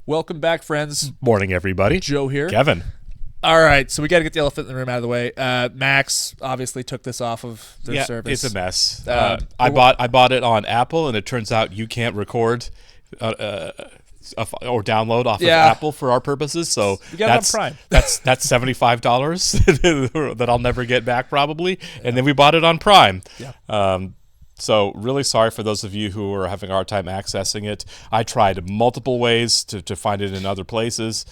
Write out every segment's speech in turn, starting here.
Welcome back, friends. Morning, everybody. Joe here. Kevin. All right, so we got to get the elephant in the room out of the way. Max obviously took this off of their service. It's a mess. I bought it on Apple, and it turns out you can't record or download off of Apple for our purposes. So we got it on Prime. that's $75 that I'll never get back probably. And then we bought it on Prime. Yeah. So really sorry for those of you who are having a hard time accessing it. I tried multiple ways to find it in other places.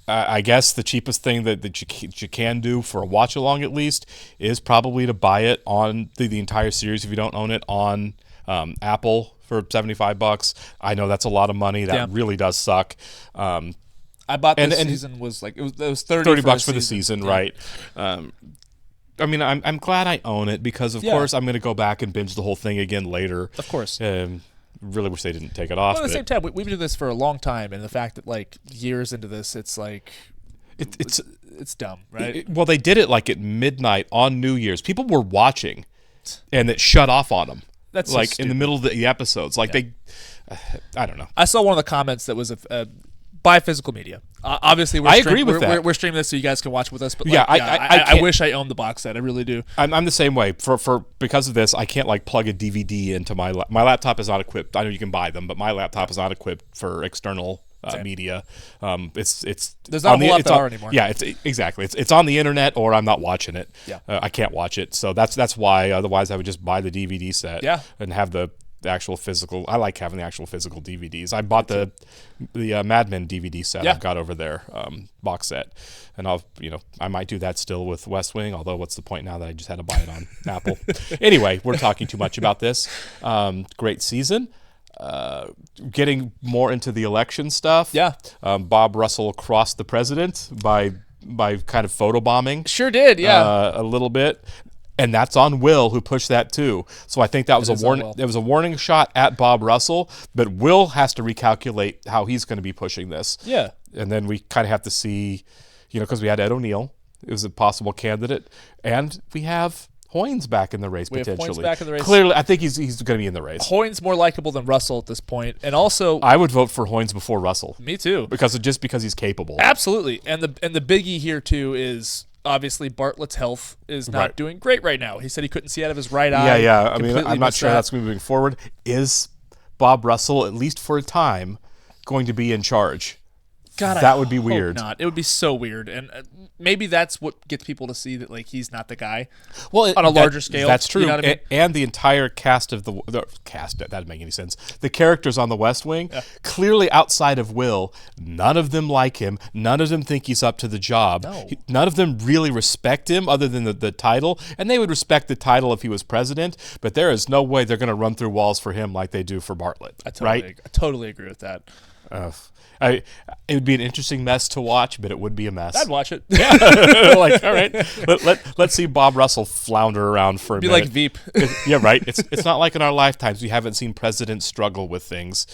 I guess the cheapest thing that you can do for a watch along at least is probably to buy it on the entire series if you don't own it on Apple for $75. I know that's a lot of money. That really does suck. I bought this season was like it was $30 for the season, right? I mean, I'm glad I own it because, of course, I'm going to go back and binge the whole thing again later. Of course. Really wish they didn't take it off. Well, at the same time, we've been doing this for a long time, and the fact that, like, years into this, it's like... It's dumb, right? Well, they did it, like, at midnight on New Year's. People were watching, and it shut off on them. That's like, so in the middle of the episodes. Like, they... I don't know. I saw one of the comments that was buy physical media. Obviously, I agree with that. We're streaming this so you guys can watch with us. But I wish I owned the box set. I really do. I'm the same way. Because of this, I can't like plug a DVD into my laptop is not equipped. I know you can buy them, but my laptop is not equipped for external media. It's there's not a whole lot there anymore. Yeah, it's on the internet or I'm not watching it. Yeah, I can't watch it. So that's why. Otherwise, I would just buy the DVD set. Yeah. And have the actual physical. I like having the actual physical DVDs. I bought the Mad Men DVD set I've got over there, box set, and I might do that still with West Wing. Although, what's the point now that I just had to buy it on Apple? Anyway, we're talking too much about this. Great season. Getting more into the election stuff. Yeah. Bob Russell crossed the president by kind of photobombing. Sure did. Yeah. A little bit. And that's on Will, who pushed that too. So I think that was a warning. It was a warning shot at Bob Russell, but Will has to recalculate how he's going to be pushing this. Yeah. And then we kind of have to see, because we had Ed O'Neill, it was a possible candidate, and we have Hoynes back in the race potentially. Hoynes back in the race. Clearly, I think he's going to be in the race. Hoynes more likable than Russell at this point, and also I would vote for Hoynes before Russell. Me too, because he's capable. Absolutely, and the biggie here too is. Obviously, Bartlett's health is not doing great right now. He said he couldn't see out of his right eye. Yeah. I mean, I'm not sure that's going to be moving forward. Is Bob Russell, at least for a time, going to be in charge? God, that would be weird. Not. It would be so weird, and maybe that's what gets people to see that he's not the guy. Well, on a larger scale, that's true. You know what I mean? And the entire cast of the cast that doesn't make any sense. The characters on the West Wing, clearly outside of Will, none of them like him. None of them think he's up to the job. No. None of them really respect him, other than the title. And they would respect the title if he was president. But there is no way they're going to run through walls for him like they do for Bartlett. I totally agree with that. It would be an interesting mess to watch, but it would be a mess. I'd watch it. Yeah. All right. Let's see Bob Russell flounder around for a minute. Be like Veep. Yeah, right. It's not like in our lifetimes we haven't seen presidents struggle with things.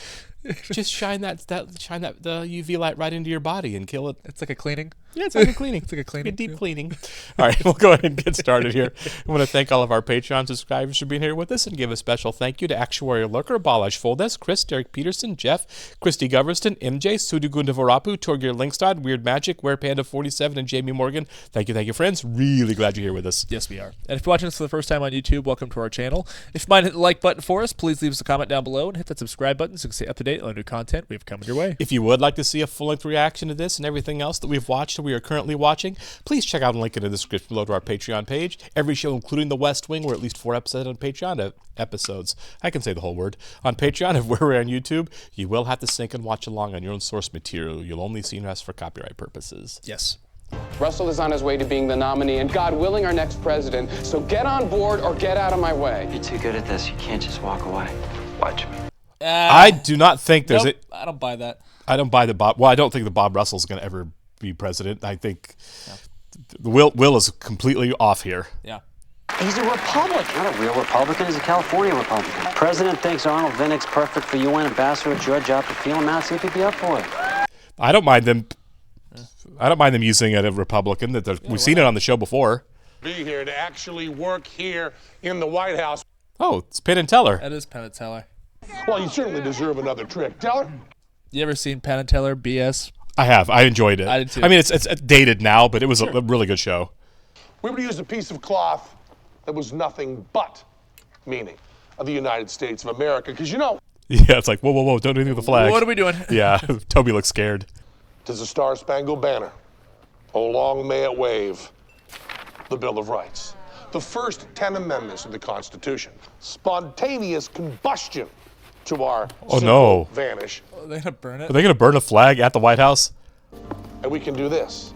Just shine the UV light right into your body and kill it. It's like a cleaning. Yeah, it's like a cleaning. It's like a cleaning. A deep cleaning. All right, we'll go ahead and get started here. I want to thank all of our Patreon subscribers for being here with us and give a special thank you to Actuarial Lurker, Balazs Foldes, Chris, Derek Peterson, Jeff, Christy Goverston, MJ, Sudugunda Varapu, Torgir Linkstad, Weird Magic, WerePanda47, and Jamie Morgan. Thank you, friends. Really glad you're here with us. Yes, we are. And if you're watching us for the first time on YouTube, welcome to our channel. If you mind hit the like button for us, please leave us a comment down below and hit that subscribe button so you can stay up to date on new content we have coming your way. If you would like to see a full-length reaction to this and everything else that we've watched or we are currently watching, please check out a link in the description below to our Patreon page. Every show, including The West Wing, we're at least 4 episodes on Patreon episodes. I can say the whole word. On Patreon, if we're on YouTube, you will have to sync and watch along on your own source material. You'll only see us for copyright purposes. Yes. Russell is on his way to being the nominee, and God willing, our next president. So get on board or get out of my way. You're too good at this. You can't just walk away. Watch me. I do not think there's I don't buy that. I don't buy I don't think that Bob Russell's going to ever be president. I think Will is completely off here. Yeah. He's a Republican. Not a real Republican. He's a California Republican. The president thinks Arnold Vinnick's perfect for UN ambassador at Georgia. Up to feel him out, see if he'd be up for it. I don't mind them. I don't mind them using a Republican. We've seen it on the show before. Be here to actually work here in the White House. Oh, it's Penn and Teller. That is Penn and Teller. Well, you certainly deserve another trip. Teller? You ever seen Penn and Teller BS? I have. I enjoyed it. I did too. I mean, it's dated now, but it was a really good show. We would use a piece of cloth that was nothing but meaning of the United States of America. Because, you know, Yeah, it's like, whoa, whoa, whoa, don't do anything with the flag. What are we doing? Yeah, Toby looks scared. tis the Star-Spangled Banner. Oh, long may it wave. The Bill of Rights. The first 10 amendments of the Constitution. Spontaneous combustion to our no. vanish. Are they gonna burn it? Are they going to burn a flag at the White House? And we can do this.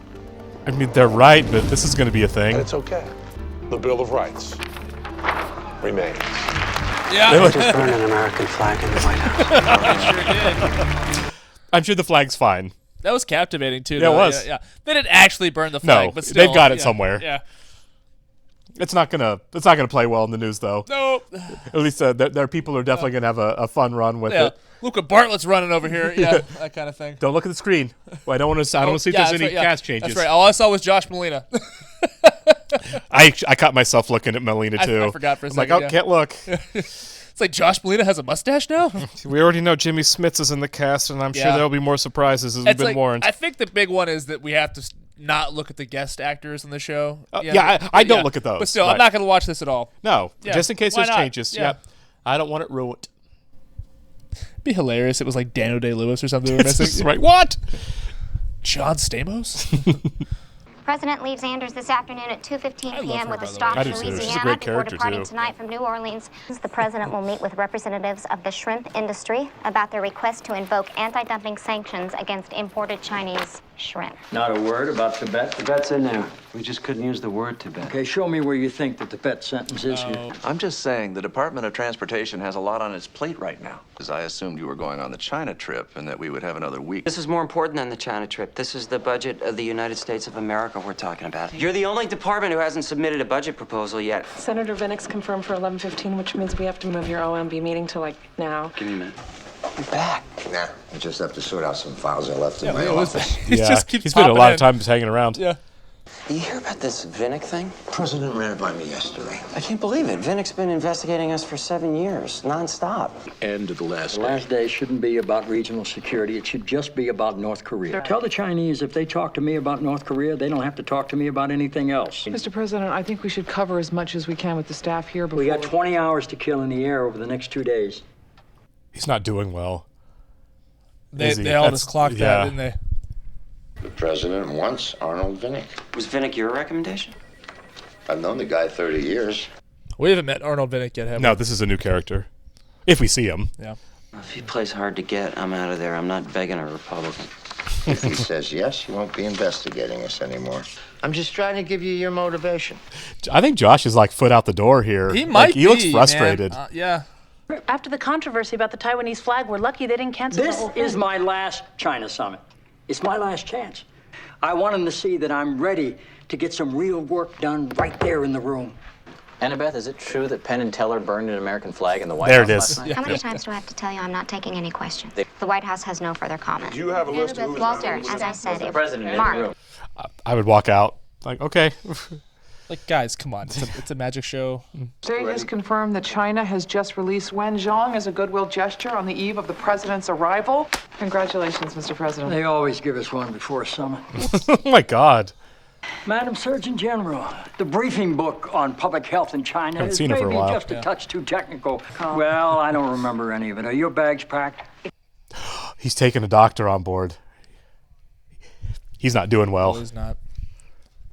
I mean, they're right, but this is going to be a And thing. it's okay. The Bill of Rights remains. Yeah, Just burn an American flag in the White House. sure did. I'm sure the flag's fine. That was captivating too. Yeah, though. it was. Yeah. They didn't actually burn the flag, No, but still, they've got it yeah, somewhere. Yeah. It's not gonna play well in the news, though. Nope. At least their people are definitely gonna have a fun run with Yeah. it. Luca Bartlett's running over here. Yeah, that kind of thing. Don't look at the screen. Well, I don't want to. I don't want to see if Yeah, there's that's any right, yeah. cast changes. That's right. All I saw was Josh Molina. I caught myself looking at Melina I too. forgot for a I'm second, like, oh, yeah. can't look. It's like Josh Molina has a mustache now. We already know Jimmy Smits is in the cast, and I'm sure Yeah. there'll be more surprises as we've It's been like, warned. I think the big one is that we have to not look at the guest actors in the show. I don't look at those, But still, right. I'm not going to watch this at all. No, Yeah, just in case why there's not? changes. Yeah. Yeah. I don't want it ruined. It'd be hilarious. It was like Daniel Day-Lewis or something we were missing. Right? What? John Stamos. President leaves Anders this afternoon at 2:15 I love p.m. her, with by a the stop way. I in do too. She's a Louisiana great before character, departing too. tonight from New Orleans. The president will meet with representatives of the shrimp industry about their request to invoke anti-dumping sanctions against imported Chinese shrimp. Not a word about Tibet? Tibet's in there. We just couldn't use the word Tibet. Okay, show me where you think the Tibet sentence is here. I'm just saying the Department of Transportation has a lot on its plate right now. Because I assumed you were going on the China trip and that we would have another week. This is more important than the China trip. This is the budget of the United States of America we're talking about. You're the only department who hasn't submitted a budget proposal yet. Senator Vinnick's confirmed for 11:15, which means we have to move your OMB meeting to like now. Give me a minute. You're back. Nah, I just have to sort out some files I left in my it was- office. He just keeps he's been a popping lot in. of times hanging around. Yeah. You hear about this Vinnick thing? President ran it by me yesterday. I can't believe it. Vinnick's been investigating us for 7 years, nonstop. End of the last The last day shouldn't be about regional security. It should just be about North Korea. Tell the Chinese if they talk to me about North Korea, they don't have to talk to me about anything else. Mr. President, I think we should cover as much as we can with the staff here before. We got 20 hours to kill in the air over the next 2 days. He's not doing well. They, Is he? they all That's- just clocked yeah. that, didn't they? The president wants Arnold Vinnick. Was Vinnick your recommendation? I've known the guy 30 years. We haven't met Arnold Vinnick yet, have we? No, this is a new character. If we see him. Yeah. If he plays hard to get, I'm out of there. I'm not begging a Republican. If he says yes, he won't be investigating us anymore. I'm just trying to give you your motivation. I think Josh is like foot out the door here. He Like, might He looks be, frustrated. man. Yeah. After the controversy about the Taiwanese flag, we're lucky they didn't cancel This is my last China summit. It's my last chance. I want them to see that I'm ready to get some real work done right there in the room. Annabeth, is it true that Penn and Teller burned an American flag in the White There House it last is. night? How many times do I have to tell you I'm not taking any questions? The White House has no further comment. Do you have a list of who's Walter, as I said, President, Mark. I would walk out. Like, okay. Like, guys, come on. It's a magic show. State has confirmed that China has just released Wen Zhong as a goodwill gesture on the eve of the president's arrival. Congratulations, Mr. President. They always give us one before a summit. Oh, my God. Madam Surgeon General, the briefing book on public health in China Haven't is seen her for a maybe while. just a touch too technical. Well, I don't remember any of it. Are your bags packed? He's taking a doctor on board. He's not doing No, well. he's not.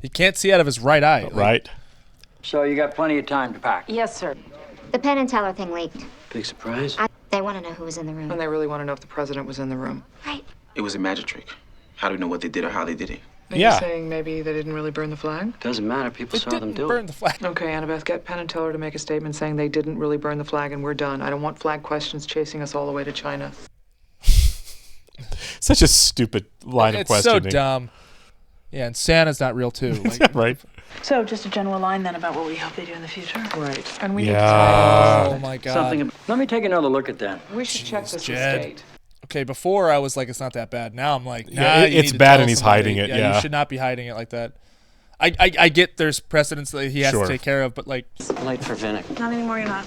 He can't see out of his right eye. Like, Right? So you got plenty of time to pack. Yes, sir. The Penn and Teller thing leaked. Big surprise. They want to know who was in the room. And they really want to know if the president was in the room. Right. It was a magic trick. How do we know what they did or how they did it? Are Yeah. you saying maybe they didn't really burn the flag? Doesn't matter. People They saw them didn't do burn it. the flag. Okay, Annabeth, get Penn and Teller to make a statement saying they didn't really burn the flag and we're done. I don't want flag questions chasing us all the way to China. Such a stupid line of It's questioning. so dumb. Yeah, and Santa's not real, too. Like, Right? So, just a general line then about what we hope they do in the future? Right. And we Yeah. oh, my God. Something. Let me take another look at that. we should check this with Jed. state. Okay, before I was like, it's not that bad. Now I'm like, nah, Yeah, you it's need to bad tell and he's somebody. hiding it, You yeah. should not be hiding it like that. I get there's precedents that he has Sure. to take care of, but like, Late for Vinnick. Not anymore, you're not.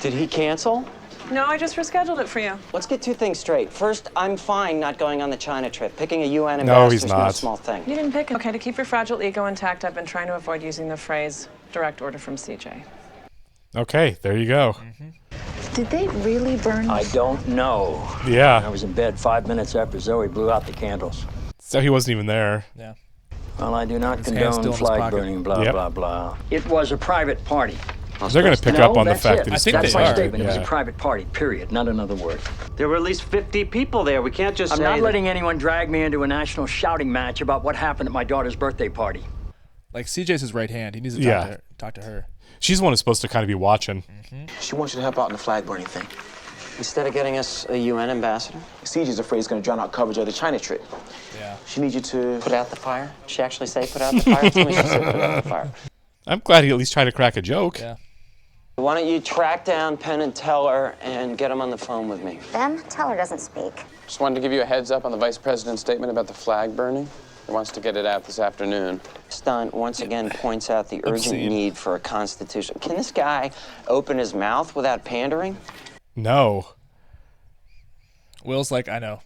Did he cancel? No, I just rescheduled it for you. Let's get two things straight. First, I'm fine not going on the China trip. Picking a UN No, ambassador he's is no not. small thing. You didn't pick it. Okay, to keep your fragile ego intact, I've been trying to avoid using the phrase direct order from CJ. Okay, there you go. Did they really burn? I don't know. I Yeah. was in bed 5 minutes after Zoe blew out the candles. So he wasn't even there. Yeah. Well, I do not His hand's condone still in his flag pocket. burning, blah, Yep. blah, blah. It was a private party. They're going to pick No, up on the that's fact it. that I it's think That's they my are. statement. It was a Yeah. private party, period. Not another word. There were at least 50 people there. We can't just I'm say not that- letting anyone drag me into a national shouting match about what happened at my daughter's birthday party. Like CJ's his right hand. He needs to Yeah. talk to her. She's the one who's supposed to kind of be watching. She wants you to help out in the flag burning thing. Instead of getting us a UN ambassador? CJ's afraid it's going to drown out coverage of the China trip. Yeah. She needs you to Put out the fire? Did she actually say put out the fire? Tell me she said put out the fire. I'm glad he at least tried to crack a joke. Yeah. Why don't you track down Penn and Teller and get them on the phone with me? Them? Teller doesn't speak. Just wanted to give you a heads up on the vice president's statement about the flag burning. He wants to get it out this afternoon. Stunt once again points out the urgent Obscene. need for a constitution. Can this guy open his mouth without pandering? No. Will's like, I know.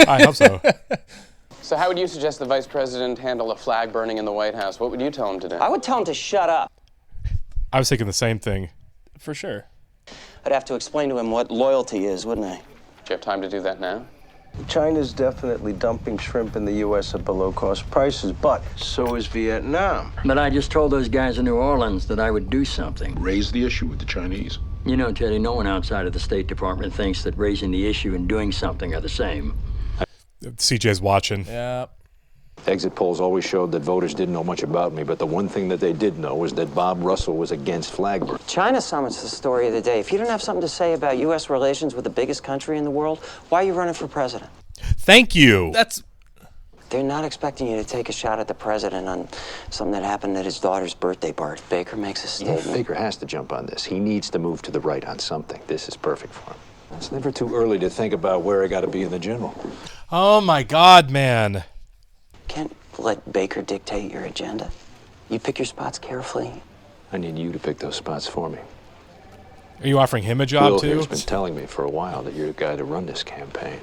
I hope so. So how would you suggest the vice president handle a flag burning in the White House? What would you tell him to do? I would tell him to shut up. I was thinking the same thing. For sure. I'd have to explain to him what loyalty is, wouldn't I? Do you have time to do that now? China's definitely dumping shrimp in the U.S. at below-cost prices, but so is Vietnam. But I just told those guys in New Orleans that I would do something. Raise the issue with the Chinese. You know, Teddy, no one outside of the State Department thinks that raising the issue and doing something are the same. CJ's watching. Yeah. Exit polls always showed that voters didn't know much about me, but the one thing that they did know was that Bob Russell was against flag burning. China summit's the story of the day. If you don't have something to say about U.S. relations with the biggest country in the world, why are you running for president? Thank you. They're not expecting you to take a shot at the president on something that happened at his daughter's birthday party. Baker makes a statement. Baker has to jump on this. He needs to move to the right on something. This is perfect for him. It's never too early to think about where I got to be in the general. Oh my God, man. Can't let Baker dictate your agenda. You pick your spots carefully. I need you to pick those spots for me. Are you offering him a job Will too? here's been telling me for a while that you're the guy to run this campaign.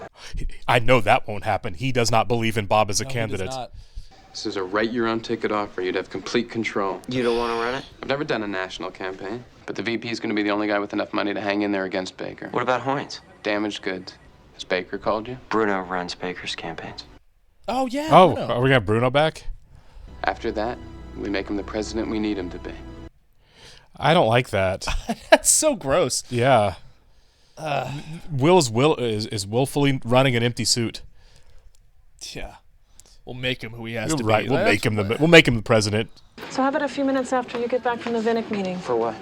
I know that won't happen. He does not believe in Bob as a candidate. This is a write-your-own ticket offer. You'd have complete control. You don't want to run it? I've never done a national campaign, but the VP is going to be the only guy with enough money to hang in there against Baker. What about Hoynes? Damaged goods. Has Baker called you? Bruno runs Baker's campaigns. Oh, yeah. Oh, Bruno. are we going to have Bruno back? After that, we make him the president we need him to be. I don't like that. That's so gross. Yeah. Will is willfully running an empty suit. Yeah. We'll make him who he has to Right. be. We'll make him the president. So how about a few minutes after you get back from the Vinnick meeting? For what?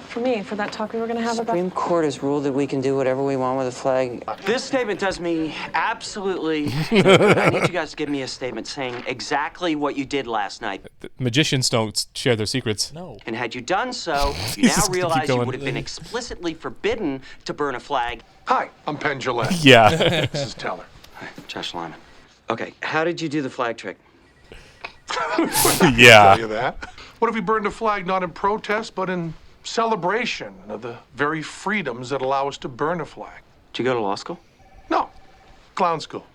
For me, for that talk we were going to have about... Supreme Court has ruled that we can do whatever we want with a flag. This statement does me absolutely no good. I need you guys to give me a statement saying exactly what you did last night. Magicians don't share their secrets. No. And had you done so, you He's now just gonna keep realize you going. would have been explicitly forbidden to burn a flag. Hi, I'm Penn Jillette. Yeah. This is Teller. Josh Lyman. Okay, how did you do the flag trick? Yeah. Tell you that. What if we burned a flag not in protest, but in celebration of the very freedoms that allow us to burn a flag? Did you go to law school? No, clown school.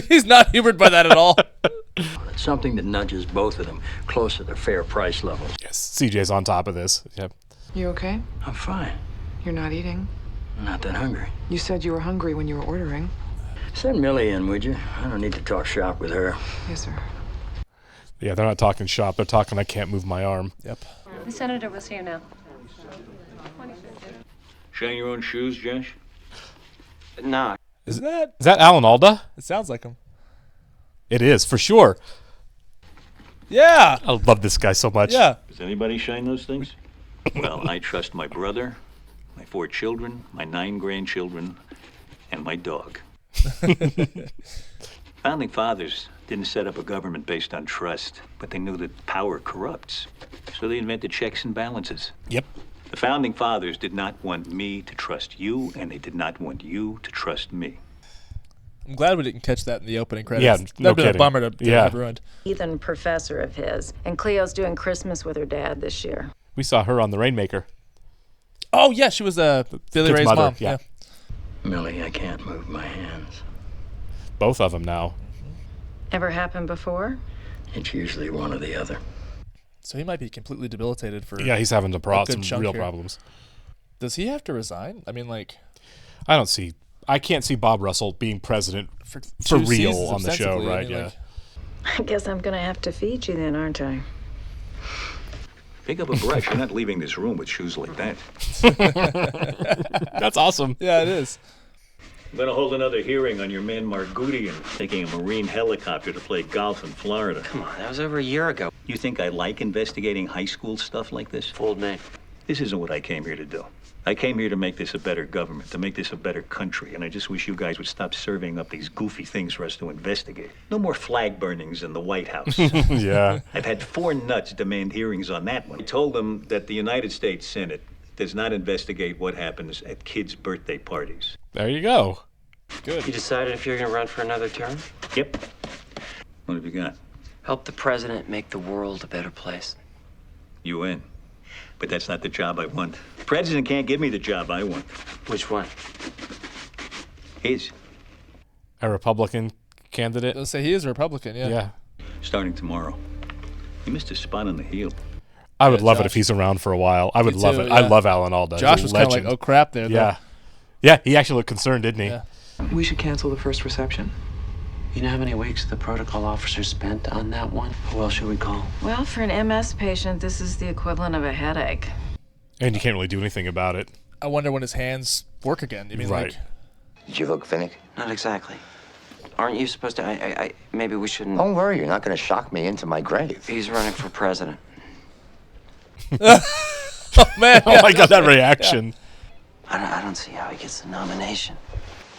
He's not humored by that at all. It's something that nudges both of them closer to fair price levels. Yes, CJ's on top of this. Yep. You okay? I'm fine. You're not eating? I'm not that hungry. You said you were hungry when you were ordering. Send Millie in, would you? I don't need to talk shop with her. Yes, sir. Yeah, they're not talking shop. They're talking I can't move my arm. Yep. The senator was here now. Shine your own shoes, Josh? No. Is that Alan Alda? It sounds like him. It is, for sure. Yeah. I love this guy so much. Yeah. Does anybody shine those things? Well, I trust my brother, my 4 children, my 9 grandchildren, and my dog. Founding fathers didn't set up a government based on trust, but they knew that power corrupts. So they invented checks and balances. Yep. The founding fathers did not want me to trust you, and they did not want you to trust me. I'm glad we didn't catch that in the opening credits. Yeah, That'd no been kidding. a bummer to have ruined. Heathen professor of his. And Cleo's doing Christmas with her dad this year. We saw her on The Rainmaker. Oh yeah, she was Billy Kid's Ray's mother, mom. yeah. Millie, I can't move my hands. Both of them now. Ever happened before? It's usually one or the other. So he might be completely debilitated for. Yeah, he's having some real here. problems. Does he have to resign? I mean, like, I can't see Bob Russell being president for real on the show, right? I mean, like, I guess I'm gonna have to feed you then, aren't I? Pick up a brush. You're not leaving this room with shoes like that. That's awesome. Yeah, it is. I'm going to hold another hearing on your man Margutti and taking a Marine helicopter to play golf in Florida. Come on, that was over a year ago. You think I like investigating high school stuff like this? Fooled me. This isn't what I came here to do. I came here to make this a better government, to make this a better country, and I just wish you guys would stop serving up these goofy things for us to investigate. No more flag burnings in the White House. Yeah. I've had 4 nuts demand hearings on that one. I told them that the United States Senate does not investigate what happens at kids' birthday parties. There you go. Good. You decided if you're going to run for another term? Yep. What have you got? Help the president make the world a better place. UN. But that's not the job I want. The president can't give me the job I want. Which one? His. A Republican candidate? Let's say he is a Republican, yeah. Yeah. Starting tomorrow. You missed a spot on the heel. I would love it if he's around for a while. I would Me love too, it. yeah. I love Alan Alda. Josh He's was a kind of like, legend. oh crap there. Yeah. Yeah, he actually looked concerned, didn't he? Yeah. We should cancel the first reception. You know how many weeks the protocol officer spent on that one? Who else should we call? Well, for an MS patient, this is the equivalent of a headache. And you can't really do anything about it. I wonder when his hands work again. You mean Right. like Did you look Finnick? Not exactly. Aren't you supposed to? Maybe we shouldn't. Don't worry, you're not going to shock me into my grave. He's running for president. oh man! Oh my god, that reaction. I don't see how he gets the nomination.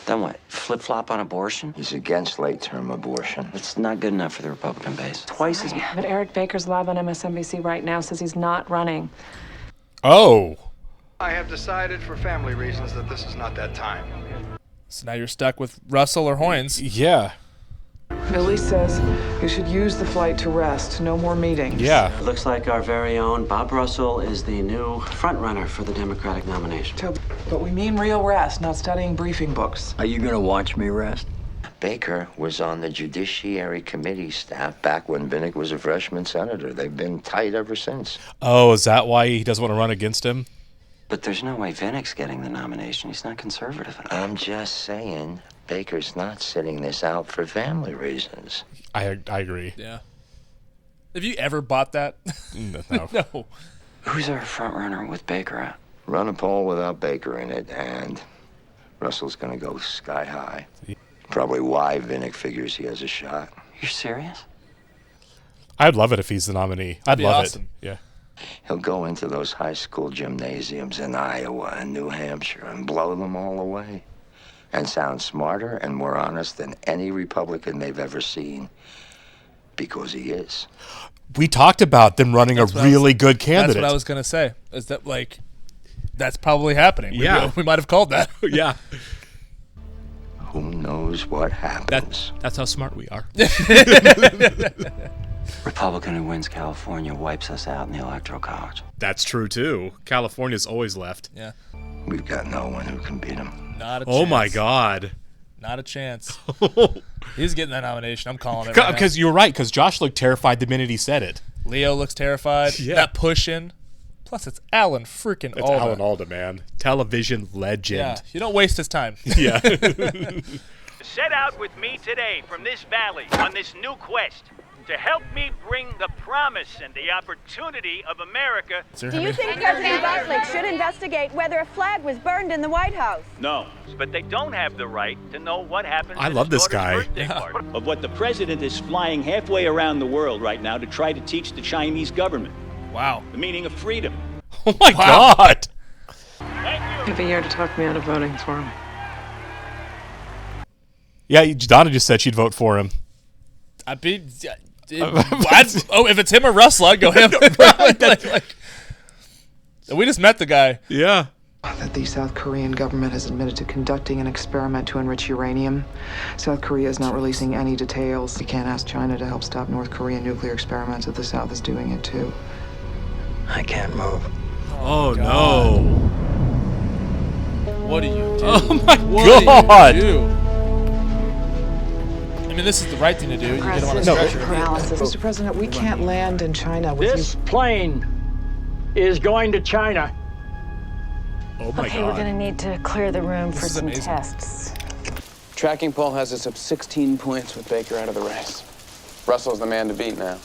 Then what? Flip-flop on abortion? He's against late-term abortion. It's not good enough for the Republican base. Twice as But Eric Baker's live on MSNBC right now says he's not running. Oh. I have decided for family reasons that this is not that time. So now you're stuck with Russell or Hoynes. Yeah. Billy says you should use the flight to rest. No more meetings. Yeah. It looks like our very own Bob Russell is the new front-runner for the Democratic nomination. But we mean real rest, not studying briefing books. Are you going to watch me rest? Baker was on the Judiciary Committee staff back when Vinnick was a freshman senator. They've been tight ever since. Oh, is that why he doesn't want to run against him? But there's no way Vinnick's getting the nomination. He's not conservative enough. I'm just saying, Baker's not sitting this out for family reasons. I agree. Yeah. Have you ever bought that? No. No. Who's our front runner with Baker at? Run a poll without Baker in it, and Russell's gonna go sky high. Probably why Vinnick figures he has a shot. You're serious? I'd love it if he's the nominee. I'd be love awesome. it. Yeah. He'll go into those high school gymnasiums in Iowa and New Hampshire and blow them all away. And sound smarter and more honest than any Republican they've ever seen. Because he is. We talked about them running a really good candidate. That's what I was going to say. Is that like, that's probably happening. Yeah. We might have called that. Yeah. Who knows what happens? That's how smart we are. Republican who wins California wipes us out in the Electoral College. That's true, too. California's always left. Yeah. We've got no one who can beat him. Not a chance. Oh, my God. Not a chance. He's getting that nomination. I'm calling it right now. Because you're right, because Josh looked terrified the minute he said it. Leo looks terrified. Yeah. That push in. Plus, it's Alan freaking It's Alda. Alan Alda, man. Television legend. Yeah. You don't waste his time. Yeah. Set out with me today from this valley on this new quest to help me bring the promise and the opportunity of America. Do you think President Buttigieg should investigate whether a flag was burned in the White House? No, but they don't have the right to know what happened. I at love his this daughter's guy. birthday party. Of what the president is flying halfway around the world right now to try to teach the Chinese government. Wow. The meaning of freedom. Oh my God. You have a year to talk me out of voting for him. Yeah, Donna just said she'd vote for him. I'd be. If it's him or Russell, I'd go him. We just met the guy. Yeah. That the South Korean government has admitted to conducting an experiment to enrich uranium. South Korea is not releasing any details. We can't ask China to help stop North Korean nuclear experiments if the South is doing it too. I can't move. Oh, no. What do you do? Oh my What God. do you do? I mean, this is the right thing to do. You get him on a stretcher. Mr. President, we can't land in China with This plane is going to China. Oh my Okay, we're gonna need to clear the room for is some amazing. tests. Tracking poll has us up 16 points with Baker out of the race. Russell's the man to beat now.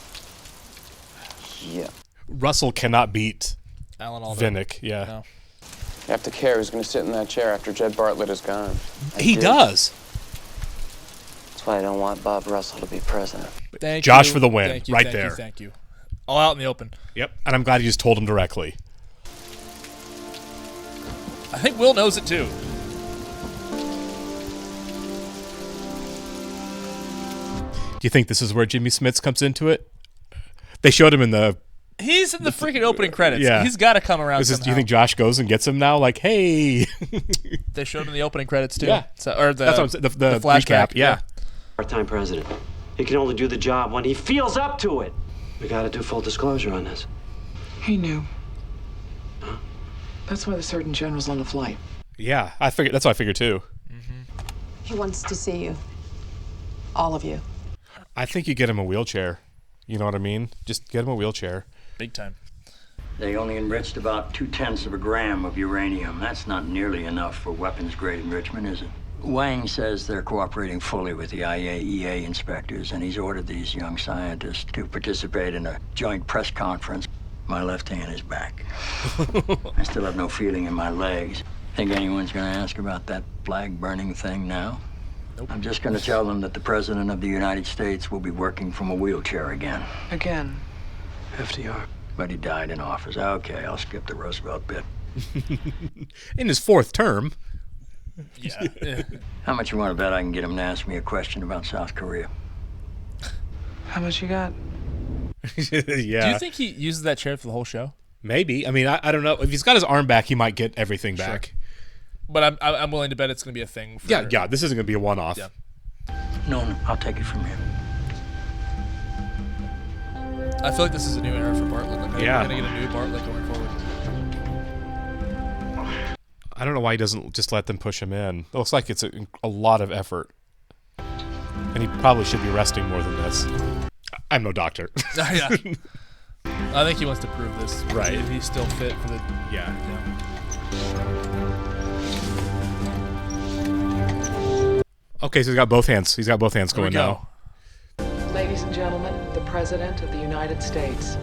Yeah. Russell cannot beat Alan Alda. Vinnick. Yeah. No. You have to care who's going to sit in that chair after Jed Bartlett is gone. He does. That's why I don't want Bob Russell to be president. Thank Josh you. for the win, Thank you, right thank you, there. thank you. All out in the open. Yep. And I'm glad he just told him directly. I think Will knows it too. Do you think this is where Jimmy Smits comes into it? They showed him in the... He's in the freaking opening credits. Yeah. He's got to come around Do you somehow. think Josh goes and gets him now? Like, hey. They showed him in the opening credits too. Yeah. So, or the, That's what I'm saying, the flashback. recap, yeah. Part-time president. He can only do the job when he feels up to it. We gotta do full disclosure on this. He knew. That's why the Surgeon General's on the flight. Yeah, I figured. That's what I figured too. He wants to see you. All of you. I think you get him a wheelchair. You know what I mean? Just get him a wheelchair. Big time. They only enriched about 0.2 of a gram of uranium. That's not nearly enough for weapons-grade enrichment, is it? Wang says they're cooperating fully with the IAEA inspectors, and he's ordered these young scientists to participate in a joint press conference. My left hand is back. I still have no feeling in my legs. Think anyone's going to ask about that flag-burning thing now? Nope. I'm just going to tell them that the President of the United States will be working from a wheelchair again. Again. FDR. But he died in office. Okay, I'll skip the Roosevelt bit. In his fourth term. Yeah. How much you want to bet I can get him to ask me a question about South Korea? How much you got? Yeah. Do you think he uses that chair for the whole show? Maybe. I mean, I don't know. If he's got his arm back, he might get everything back. But I'm willing to bet it's going to be a thing. For Yeah. This isn't going to be a one-off. Yeah. No, I'll take it from here. I feel like this is a new era for Bartlett. Like, Yeah. We're going to get a new Bartlett going forward. I don't know why he doesn't just let them push him in. It looks like it's a lot of effort. And he probably should be resting more than this. I'm no doctor. Yeah. I think he wants to prove this. Right. If he's still fit for the... Yeah. Okay, so he's got both hands. He's got both hands There we going go. now. Ladies and gentlemen, the President of the United States.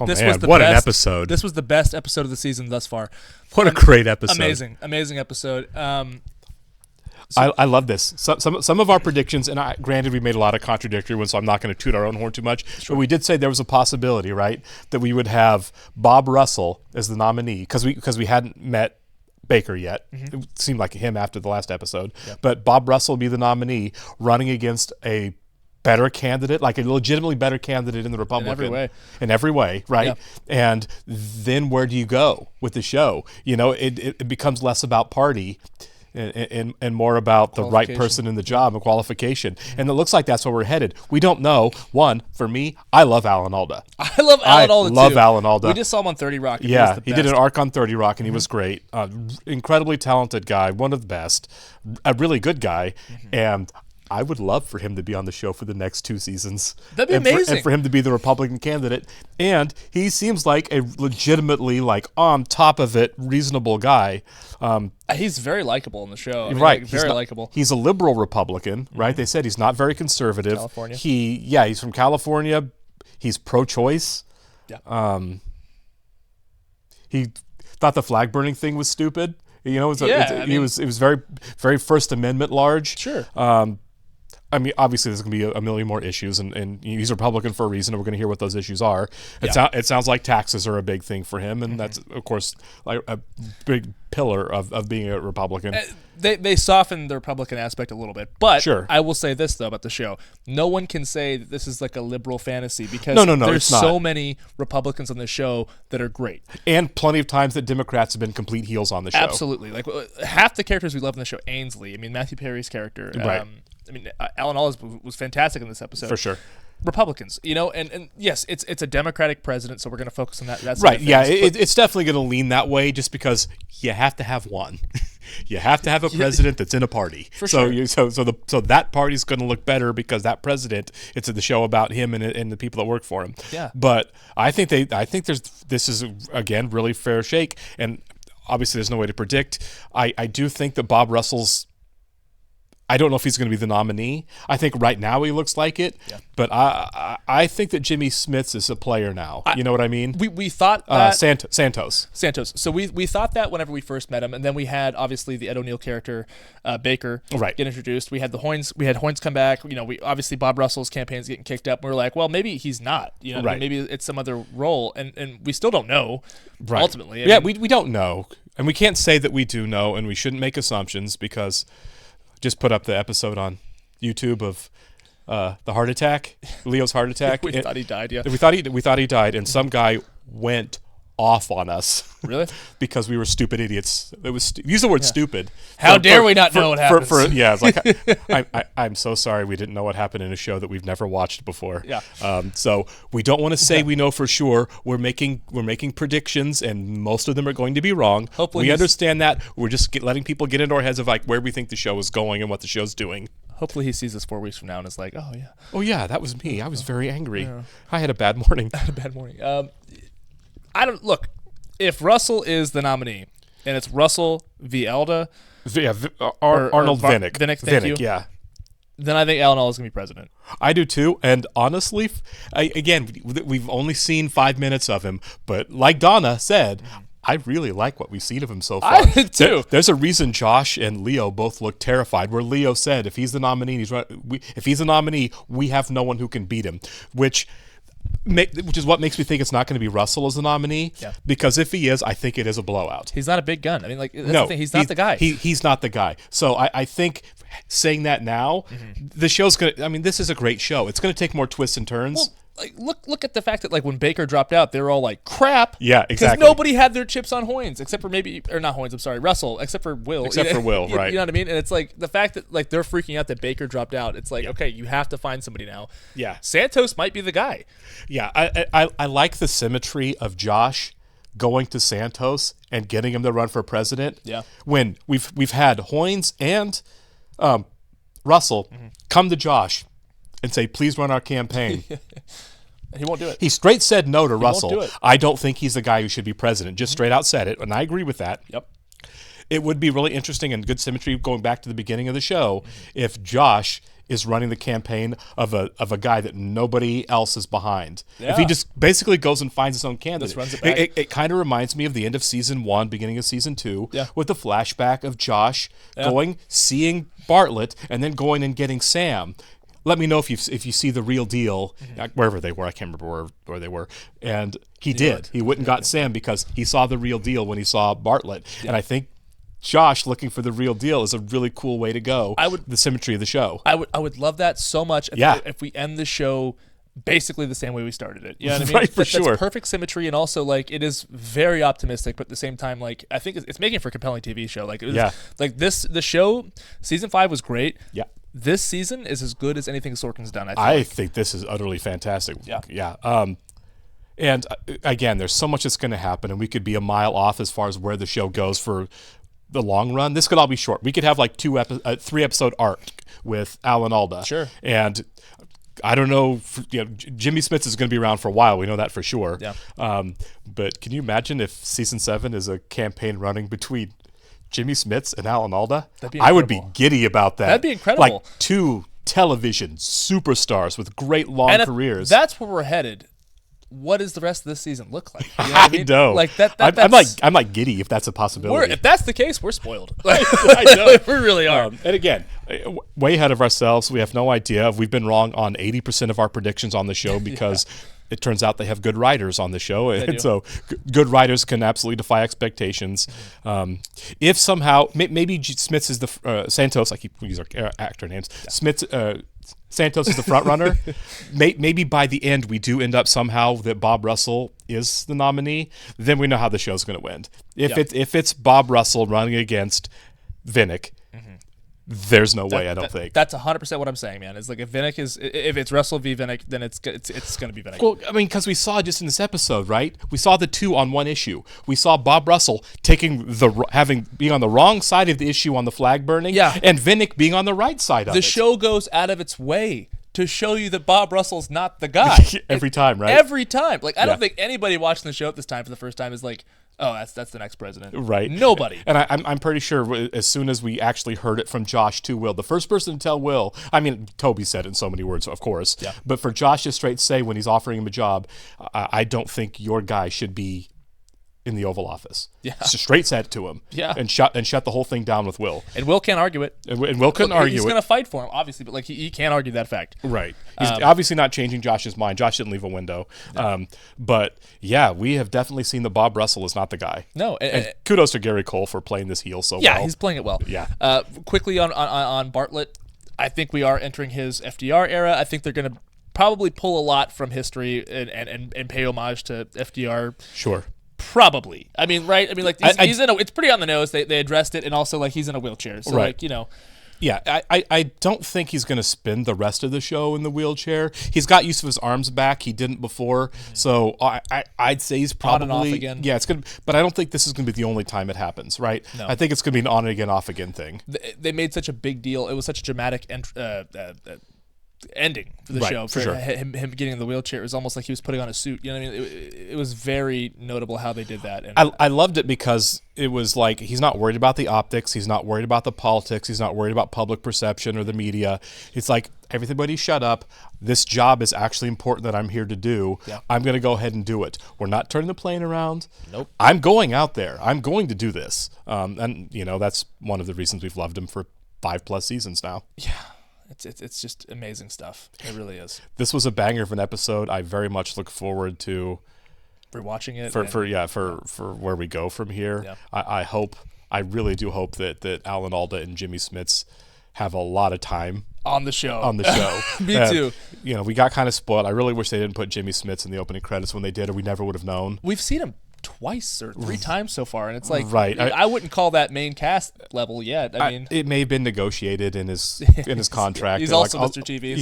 Oh, This man, was the what best, an episode. This was the best episode of the season thus far. What a great episode. Amazing episode. I love this. Some of our predictions, and granted we made a lot of contradictory ones, so I'm not going to toot our own horn too much, but we did say there was a possibility, right, that we would have Bob Russell as the nominee, because we hadn't met Baker yet. It seemed like him after the last episode. Yep. But Bob Russell be the nominee running against a better candidate, like a legitimately better candidate in the Republican. In every way, right? Yep. And then where do you go with the show? You know, it becomes less about party and more about the right person in the job and qualification. And it looks like that's where we're headed. We don't know. One, for me, I love Alan Alda. I love Alan Alda, too. I love Alan Alda. We just saw him on 30 Rock. And Yeah, he, he did an arc on 30 Rock, and he was great. Incredibly talented guy, one of the best, a really good guy, and I would love for him to be on the show for the next 2 seasons. That'd be amazing. And for him to be the Republican candidate. And he seems like a legitimately, like, on top of it, reasonable guy. He's very likable in the show. I mean, Right. like, very likable. He's a liberal Republican, right? They said he's not very conservative. California. He's from California. He's pro-choice. Yeah. He thought the flag burning thing was stupid. You know, it was very, very First Amendment large. Sure. I mean, obviously, there's going to be a million more issues, and he's a Republican for a reason, and we're going to hear what those issues are. It sounds like taxes are a big thing for him, and that's, of course, like a big pillar of being a Republican. They softened the Republican aspect a little bit, but Sure. I will say this, though, about the show. No one can say that this is like a liberal fantasy because No, there's it's not. so many Republicans on this show that are great. And plenty of times that Democrats have been complete heels on the show. Absolutely. Like half the characters we love in the show, Ainsley, I mean, Matthew Perry's character. Right. I mean, Alan Alda was fantastic in this episode. For sure. Republicans, and yes, it's a Democratic president, so we're going to focus on that. That's right. Yeah, it's definitely going to lean that way, just because you have to have one. You have to have a president that's in a party. For so sure. So that party's going to look better because that president. It's the show about him and the people that work for him. Yeah. But I think this is again really fair shake, and obviously there's no way to predict. I do think that Bob Russell's. I don't know if he's going to be the nominee. I think right now he looks like it, but I think that Jimmy Smits is a player now. You know what I mean? We thought that Santos. So we thought that whenever we first met him, and then we had obviously the Ed O'Neill character, Baker, get introduced. We had Hoynes come back. We obviously Bob Russell's campaign's getting kicked up. We were like, well, maybe he's not. Maybe it's some other role, and we still don't know. Right. Ultimately, we don't know, and we can't say that we do know, and we shouldn't make assumptions because. Just put up the episode on YouTube of the heart attack, Leo's heart attack. We thought he died. Yeah, we thought he died, and some guy went off on us. Really? Because we were stupid idiots. It was use the word stupid. How dare we not know what happens? It's like I'm so sorry we didn't know what happened in a show that we've never watched before. Yeah. So we don't want to say we know for sure. We're making predictions, and most of them are going to be wrong. Hopefully we understand that. We're just letting people get into our heads of like where we think the show is going and what the show's doing. Hopefully he sees this 4 weeks from now and is like, oh yeah, that was me. I was very angry. Yeah. I had a bad morning. I don't look. If Russell is the nominee, and it's Russell v. Elda, Arnold Vinnick. Thank you. Yeah. Then I think Alan Alda is going to be president. I do too. And honestly, again, we've only seen 5 minutes of him, but like Donna said, I really like what we've seen of him so far. I did too. There's a reason Josh and Leo both look terrified. Where Leo said, if he's the nominee, we have no one who can beat him, which is what makes me think it's not going to be Russell as the nominee. Yeah. Because if he is, I think it is a blowout. He's not a big gun. I mean, that's the thing. He's not the guy. He's not the guy. So I think saying that now, the show's going to, this is a great show. It's going to take more twists and turns. Well, look at the fact that when Baker dropped out, they were all like, crap. Yeah, exactly. Because nobody had their chips on Hoynes, except for Russell, except for Will. Right. You know what I mean? And it's like the fact that they're freaking out that Baker dropped out. It's like, okay, you have to find somebody now. Yeah. Santos might be the guy. Yeah, I like the symmetry of Josh going to Santos and getting him to run for president. Yeah. When we've had Hoynes and Russell come to Josh and say, please run our campaign. He won't do it. He straight said no to Russell. Won't do it. I don't think he's the guy who should be president. Just straight out said it, and I agree with that. Yep. It would be really interesting and good symmetry going back to the beginning of the show if Josh is running the campaign of a guy that nobody else is behind. Yeah. If he just basically goes and finds his own candidate. Just runs it back. It kind of reminds me of the end of season 1, beginning of season 2, with the flashback of Josh going, seeing Bartlett, and then going and getting Sam. Let me know if you see the real deal, wherever they were. I can't remember where they were. And he did. He went and got Sam because he saw the real deal when he saw Bartlett. Yeah. And I think Josh looking for the real deal is a really cool way to go. The symmetry of the show. I would love that so much if we end the show basically the same way we started it. You know what I mean? Right, for sure. That's perfect symmetry, and also it is very optimistic, but at the same time, I think it's making for a compelling TV show. The show, season 5 was great. Yeah. This season is as good as anything Sorkin's done. I think this is utterly fantastic. Yeah. And again, there's so much that's going to happen, and we could be a mile off as far as where the show goes for the long run. This could all be short. We could have 3 episode arc with Alan Alda. Sure. And I don't know, Jimmy Smits is going to be around for a while. We know that for sure. Yeah. But can you imagine if season 7 is a campaign running between Jimmy Smits and Alan Alda? I would be giddy about that. That'd be incredible. 2 television superstars with great long careers. That's where we're headed. What does the rest of this season look like? You know I know. I'm giddy if that's a possibility. If that's the case, we're spoiled. I know. We really are. And again, way ahead of ourselves. We have no idea. We've been wrong on 80% of our predictions on the show because it turns out they have good writers on the show. And so good writers can absolutely defy expectations. If somehow, maybe Smits is the Santos, I keep using our actor names. Santos is the front runner. Maybe by the end we do end up somehow that Bob Russell is the nominee. Then we know how the show's going to end. If it's Bob Russell running against Vinnick, there's no way. I don't think that's 100% what I'm saying, man. It's like if it's Russell v. Vinnick, then it's going to be Vinnick. Well, I mean, because we saw just in this episode, right? We saw the two on one issue. We saw Bob Russell being on the wrong side of the issue on the flag burning, and Vinnick being on the right side of it. The show goes out of its way to show you that Bob Russell's not the guy every time, right? Every time. Like I don't think anybody watching the show at this time for the first time is like, oh, that's the next president. Right. Nobody. And I'm pretty sure as soon as we actually heard it from Josh to Will, the first person to tell Will, I mean, Toby said it in so many words, of course, but for Josh to straight say when he's offering him a job, I don't think your guy should be in the Oval Office. Yeah. Just straight said it to him. Yeah. And shut the whole thing down with Will. And Will can't argue it. And Will couldn't argue it. He's going to fight for him, obviously, but like he can't argue that fact. Right. He's obviously not changing Josh's mind. Josh didn't leave a window. No. But yeah, we have definitely seen that Bob Russell is not the guy. No. And kudos to Gary Cole for playing this heel so well. Yeah, he's playing it well. Yeah. Quickly on Bartlett, I think we are entering his FDR era. I think they're going to probably pull a lot from history and pay homage to FDR. Sure. Probably. I mean, right? I mean, like he's in it's pretty on the nose. They addressed it, and also like he's in a wheelchair. So like Yeah, I don't think he's going to spend the rest of the show in the wheelchair. He's got use of his arms back. He didn't before, so I'd say he's probably on and off again. Yeah, it's good, but I don't think this is going to be the only time it happens. Right? No. I think it's going to be an on and again, off again thing. They made such a big deal. It was such a dramatic ending for the show. For sure. Him getting in the wheelchair, it was almost like he was putting on a suit. You know what I mean? It was very notable how they did that. And I loved it because it was like he's not worried about the optics. He's not worried about the politics. He's not worried about public perception or the media. It's like, everybody shut up. This job is actually important that I'm here to do. Yeah. I'm going to go ahead and do it. We're not turning the plane around. Nope. I'm going out there. I'm going to do this. And, that's one of the reasons we've loved him for 5+ seasons now. Yeah. It's just amazing stuff. It really is. This was a banger of an episode. I very much look forward to rewatching it for where we go from here. Yeah. I really do hope that Alan Alda and Jimmy Smits have a lot of time on the show. Me too. We got kind of spoiled. I really wish they didn't put Jimmy Smits in the opening credits when they did, or we never would have known. We've seen him twice or 3 times so far, and it's like, right. I wouldn't call that main cast level yet. I mean, it may have been negotiated in his contract. He's also Mr. TV.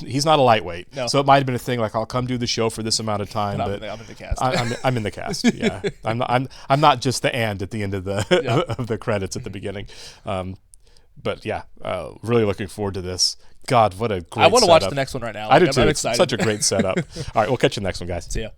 He's not a lightweight. No. So it might have been a thing like, I'll come do the show for this amount of time. But I'm in the cast. I'm in the cast. Yeah, I'm not just the and at the end of the of the credits at the beginning. But yeah, really looking forward to this. God, what a great setup. I want to watch the next one right now. I do too. I'm it's excited. Such a great setup. All right, we'll catch you in the next one, guys. See ya.